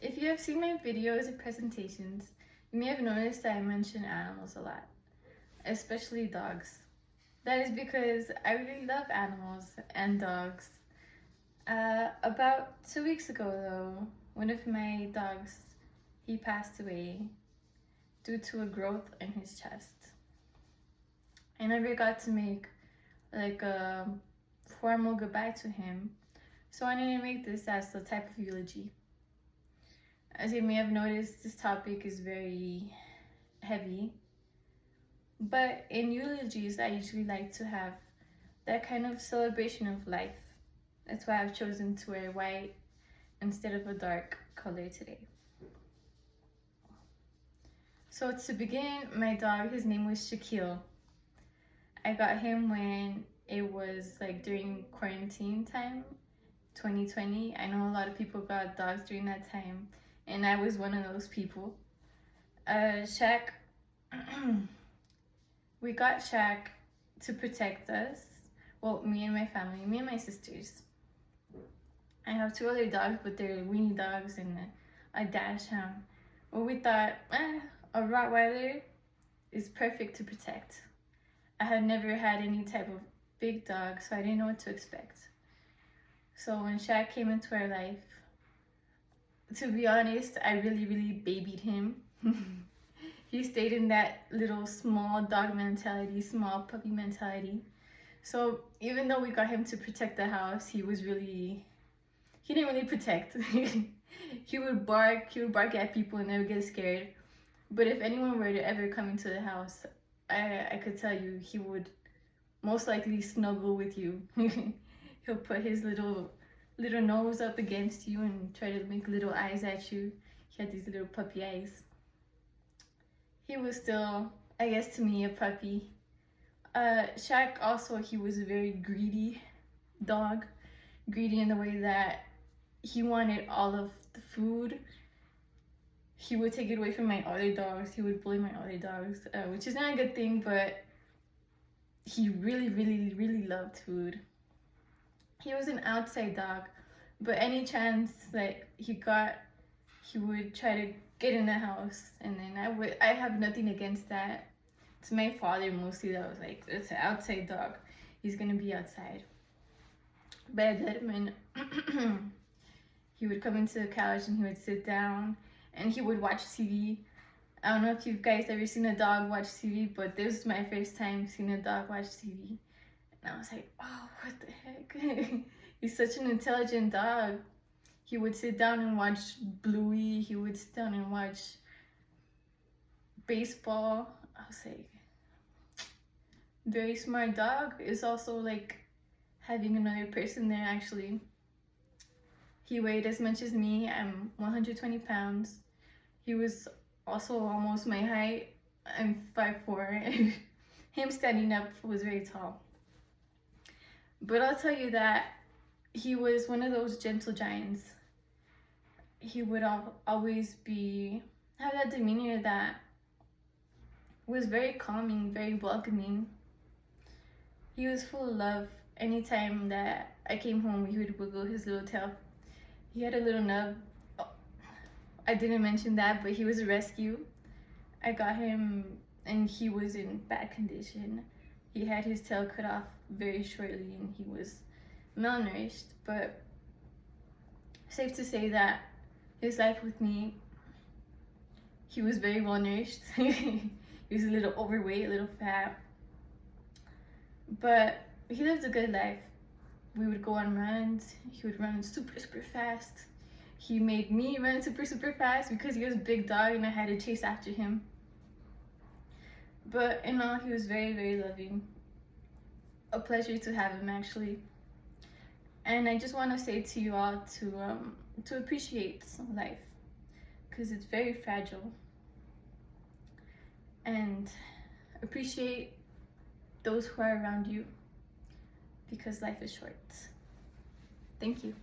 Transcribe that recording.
If you have seen my videos or presentations, you may have noticed that I mention animals a lot, especially dogs. That is because I really love animals and dogs. About 2 weeks ago, though, one of my dogs, he passed away due to a growth in his chest. I never got to make like a formal goodbye to him, so I wanted to make this as a type of eulogy. As you may have noticed, this topic is very heavy, but in eulogies, I usually like to have that kind of celebration of life. That's why I've chosen to wear white instead of a dark color today. So to begin, my dog, his name was Shaquille. I got him when it was like during quarantine time, 2020. I know a lot of people got dogs during that time, and I was one of those people. Shaq, we got Shaq to protect us. Well, me and my family, me and my sisters. I have two other dogs, but they're weenie dogs and a dachshund. Well, we thought, a Rottweiler is perfect to protect. I had never had any type of big dog, so I didn't know what to expect. So when Shaq came into our life, to be honest, I really babied him. He stayed in that little small dog mentality, small puppy mentality. So even though we got him to protect the house, he didn't really protect. He would bark at people and never get scared. But if anyone were to ever come into the house, I could tell you he would most likely snuggle with you. He'll put his little nose up against you and try to make little eyes at you. He had these little puppy eyes. He was still, I guess to me, a puppy. Shaq also, he was a very greedy dog. Greedy in the way that he wanted all of the food. He would take it away from my other dogs. He would bully my other dogs, which is not a good thing, but he really loved food. He was an outside dog, but any chance that he got, he would try to get in the house, and then I have nothing against that. It's my father mostly that was like, it's an outside dog, he's gonna be outside. But I let him in. He would come into the couch and he would sit down and he would watch TV. I don't know if you guys ever seen a dog watch TV, but this was my first time seeing a dog watch TV. And I was like, oh, what the heck? He's such an intelligent dog. He would sit down and watch Bluey. He would sit down and watch baseball. I was like, very smart dog. It's also like having another person there actually. He weighed as much as me. I'm 120 pounds. He was also almost my height. I'm 5'4". Him standing up was very tall. But I'll tell you that he was one of those gentle giants. He would always have that demeanor that was very calming, very welcoming. He was full of love. Anytime that I came home, he would wiggle his little tail. He had a little nub. Oh, I didn't mention that, but he was a rescue. I got him and he was in bad condition. He had his tail cut off very shortly and he was malnourished, but safe to say that his life with me, he was very well nourished. He was a little overweight, a little fat, but he lived a good life. We would go on runs. He would run super fast. He made me run super fast because he was a big dog and I had to chase after him. But in all, he was very loving. A pleasure to have him actually. And I just want to say to you all to appreciate life, because it's very fragile. And appreciate those who are around you, because life is short. Thank you.